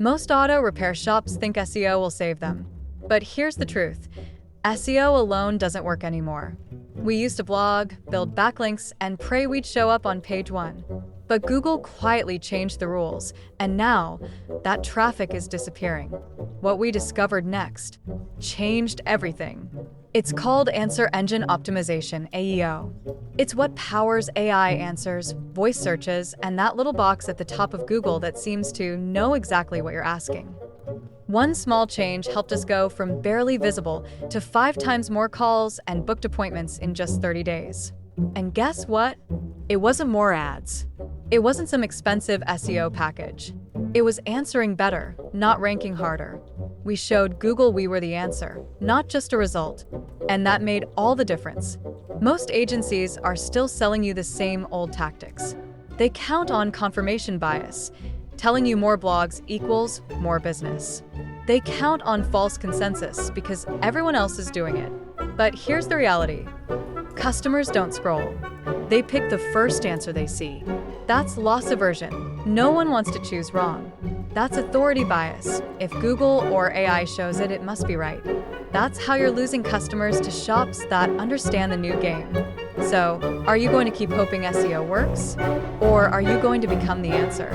Most auto repair shops think SEO will save them. But here's the truth. SEO alone doesn't work anymore. We used to blog, build backlinks, and pray we'd show up on page one. But Google quietly changed the rules, and now that traffic is disappearing. What we discovered next changed everything. It's called Answer Engine Optimization, AEO. It's what powers AI answers, voice searches, and that little box at the top of Google that seems to know exactly what you're asking. One small change helped us go from barely visible to 5 times more calls and booked appointments in just 30 days. And guess what? It wasn't more ads. It wasn't some expensive SEO package. It was answering better, not ranking harder. We showed Google we were the answer, not just a result. And that made all the difference. Most agencies are still selling you the same old tactics. They count on confirmation bias, telling you more blogs equals more business. They count on false consensus because everyone else is doing it. But here's the reality. Customers don't scroll. They pick the first answer they see. That's loss aversion. No one wants to choose wrong. That's authority bias. If Google or AI shows it, it must be right. That's how you're losing customers to shops that understand the new game. So, are you going to keep hoping SEO works? Or are you going to become the answer?